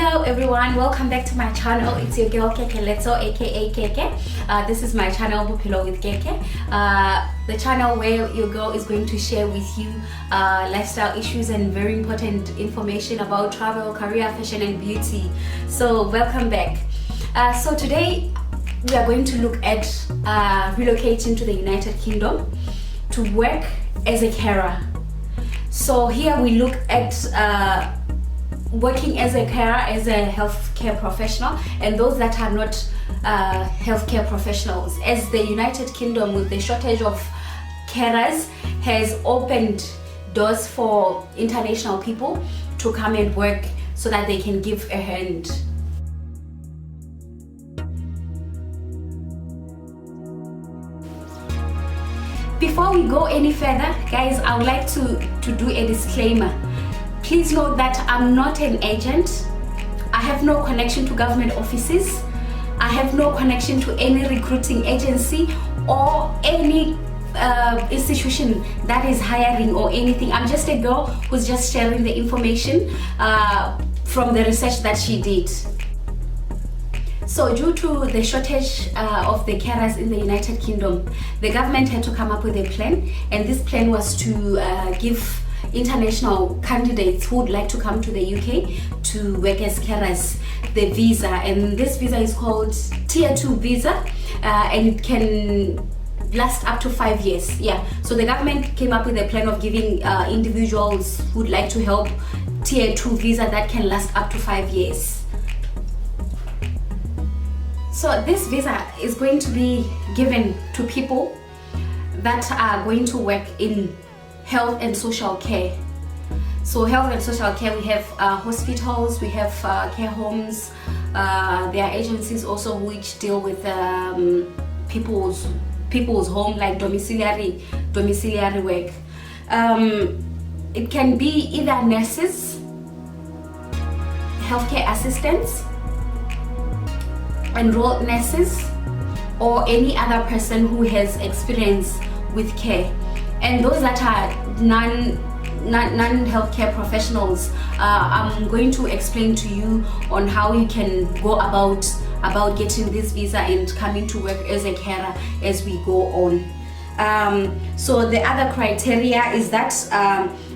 Hello everyone, welcome back to my channel. It's your girl Keke Letso, aka Keke. This is my channel Bophelo with Keke, the channel where your girl is going to share with you lifestyle issues and very important information about travel, career, fashion and beauty. So welcome back. So today we are going to look at relocating to the United Kingdom to work as a carer. So here we look at working as a carer, as a healthcare professional, and those that are not healthcare professionals, as the United Kingdom, with the shortage of carers, has opened doors for international people to come and work so that they can give a hand. Before we go any further, guys, I would like to do a disclaimer. Please note that I'm not an agent. I have no connection to government offices. I have no connection to any recruiting agency or any institution that is hiring or anything. I'm just a girl who's just sharing the information from the research that she did. So due to the shortage of the carers in the United Kingdom, the government had to come up with a plan, and this plan was to give international candidates who would like to come to the UK to work as carers the visa, and this visa is called Tier 2 visa, and it can last up to 5 years. Yeah, so the government came up with a plan of giving individuals who would like to help Tier 2 visa that can last up to 5 years. So this visa is going to be given to people that are going to work in health and social care. So health and social care, we have hospitals, we have care homes, there are agencies also which deal with people's home, like domiciliary work. It can be either nurses, healthcare assistants, enrolled nurses, or any other person who has experience with care. And those that are non-healthcare professionals, I'm going to explain to you on how you can go about getting this visa and coming to work as a carer as we go on. So the other criteria is that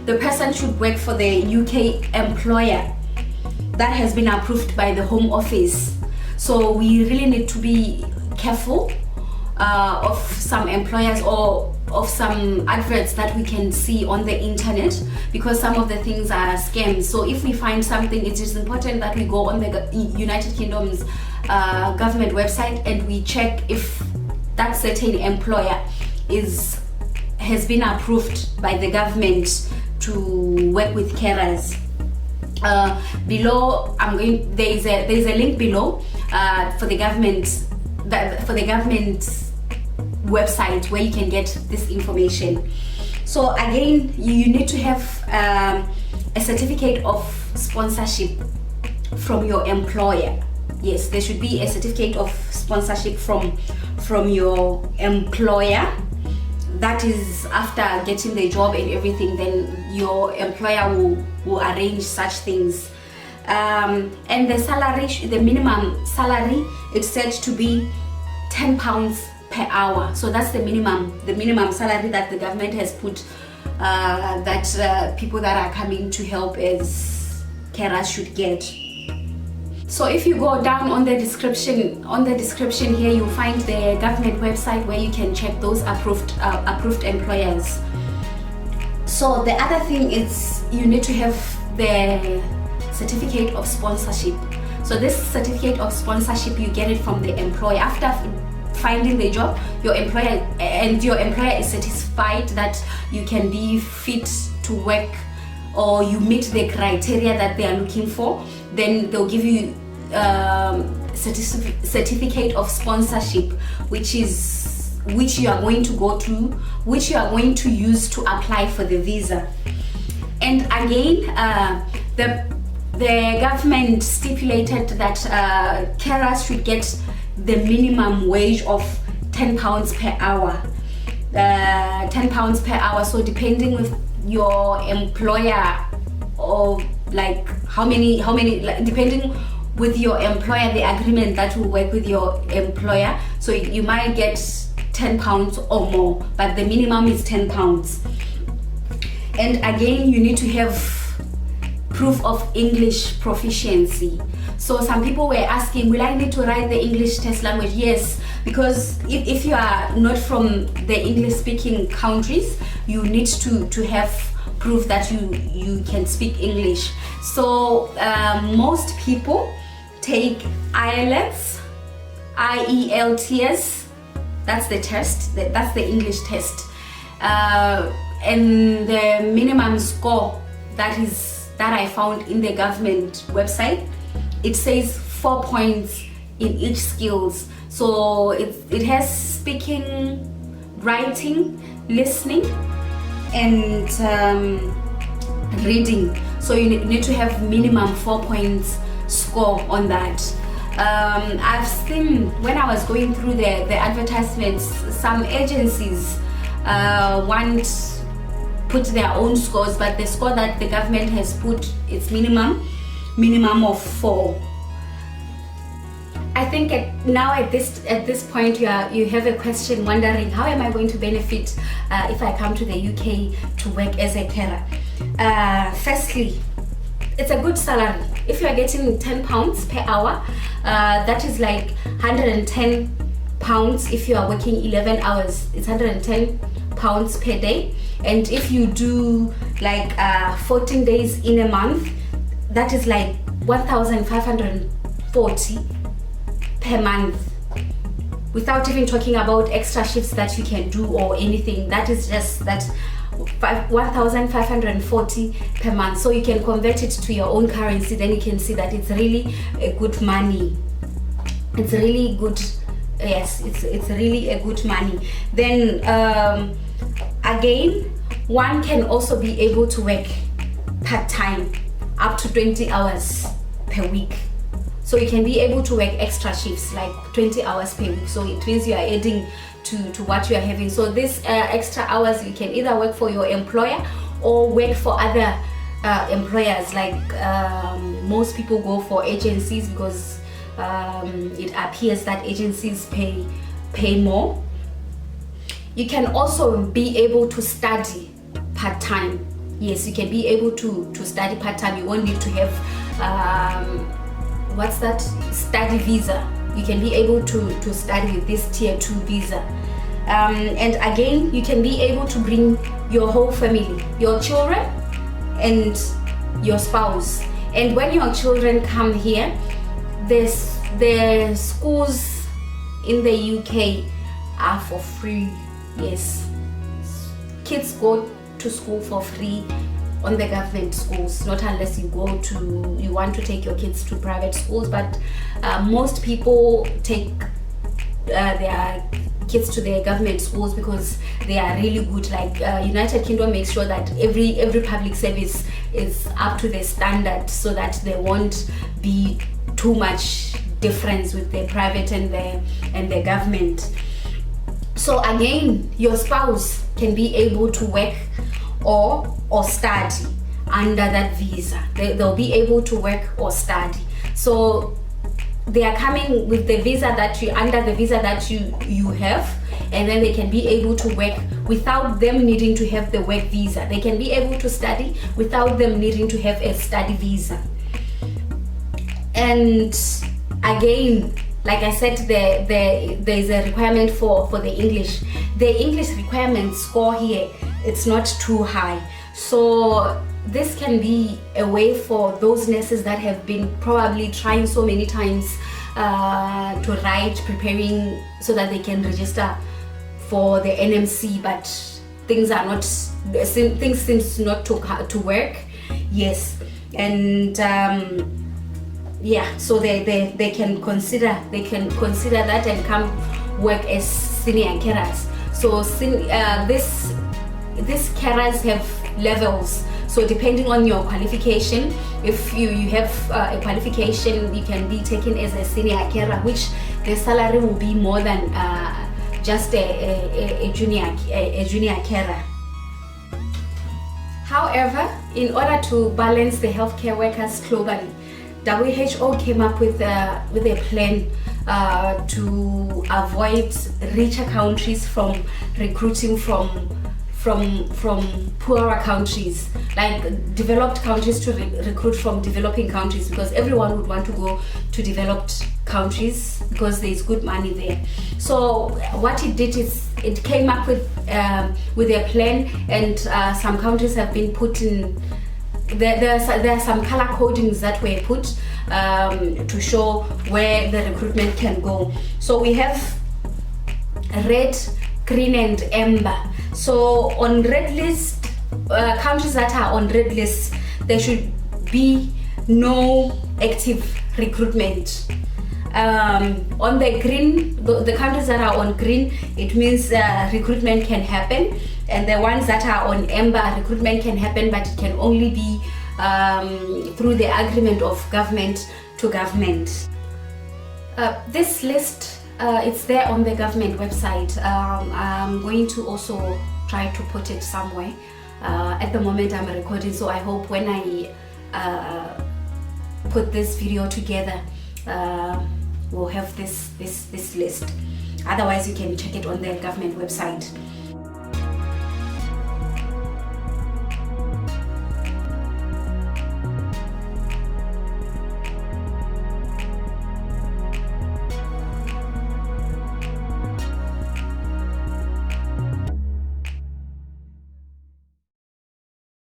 the person should work for the UK employer that has been approved by the Home Office. So we really need to be careful of some employers or of some adverts that we can see on the internet, because some of the things are scams. So if we find something, it is important that we go on the United Kingdom's government website and we check if that certain employer has been approved by the government to work with carers. Below, there's a link below for the government website where you can get this information. So again, you need to have a certificate of sponsorship from your employer. Yes, there should be a certificate of sponsorship from your employer. That is after getting the job and everything, then your employer will arrange such things. And the salary, the minimum salary, it's said to be £10 per hour. So that's the minimum salary that the government has put that people that are coming to help as carers should get. So if you go down on the description here, you'll find the government website where you can check those approved employers. So the other thing is you need to have the certificate of sponsorship. So this certificate of sponsorship, you get it from the employer after finding the job. Your employer is satisfied that you can be fit to work or you meet the criteria that they are looking for, then they'll give you certificate of sponsorship, which you are going to use to apply for the visa. And again, the government stipulated that carers should get the minimum wage of £10 per hour. £10 per hour. So depending with your employer or like how many, like, depending with your employer, the agreement that will work with your employer. So you might get £10 or more, but the minimum is £10. And again, you need to have proof of English proficiency. So some people were asking, will I need to write the English test language? Yes, because if you are not from the English speaking countries, you need to have proof that you can speak English. So most people take IELTS, IELTS, that's the test, that's the English test. And the minimum score that I found in the government website, it says 4 points in each skills. So it has speaking, writing, listening, and reading. So you need to have minimum 4 points score on that. I've seen when I was going through the advertisements, some agencies put their own scores, but the score that the government has put, it's minimum of 4. I think at this point you have a question wondering, how am I going to benefit if I come to the UK to work as a carer? Firstly, it's a good salary. If you are getting £10 per hour, that is like £110. If you are working 11 hours, it's £110 per day. And if you do like 14 days in a month, that is like 1,540 per month, without even talking about extra shifts that you can do or anything. That is just that 1,540 per month. So you can convert it to your own currency, then you can see that it's really a good money. It's really good. Yes, it's really a good money. Then again, one can also be able to work part-time up to 20 hours per week. So you can be able to work extra shifts like 20 hours per week. So it means you are adding to what you are having. So this extra hours, you can either work for your employer or work for other employers. Like most people go for agencies because it appears that agencies pay more. You can also be able to study part-time. Yes, you can be able to study part-time. You won't need to have study visa. You can be able to study with this tier 2 visa. And again, you can be able to bring your whole family, your children and your spouse. And when your children come here, the schools in the UK are for free. Yes, kids go to school for free on the government schools, not unless you want to take your kids to private schools. But most people take their kids to their government schools because they are really good. Like United Kingdom makes sure that every public service is up to the standard, so that there won't be too much difference with the private and the government. So again, your spouse can be able to work or study under that visa. They'll be able to work or study. So they are coming with the visa under the visa that you have, and then they can be able to work without them needing to have the work visa. They can be able to study without them needing to have a study visa. And again, like I said, there is a requirement for the English. The English requirement score here, it's not too high. So this can be a way for those nurses that have been probably trying so many times to write, preparing so that they can register for the NMC, but things seems not to work. Yes, and yeah, so they can consider that and come work as senior carers. So these carers have levels. So depending on your qualification, if you have a qualification, you can be taken as a senior carer, which the salary will be more than just a junior carer. However, in order to balance the healthcare workers globally, WHO came up with a plan to avoid richer countries from recruiting from poorer countries, like developed countries to recruit from developing countries, because everyone would want to go to developed countries because there's good money there. So what it did is it came up with a plan, and some countries have been put in. There are some color codings that were put to show where the recruitment can go. So we have red, green and amber. So on red list, countries that are on red list, there should be no active recruitment. On the green, the countries that are on green, it means recruitment can happen, and the ones that are on amber, recruitment can happen, but it can only be through the agreement of government to government. This list, it's there on the government website. I'm going to also try to put it somewhere. At the moment I'm recording, so I hope when I put this video together, we'll have this list. Otherwise you can check it on the government website.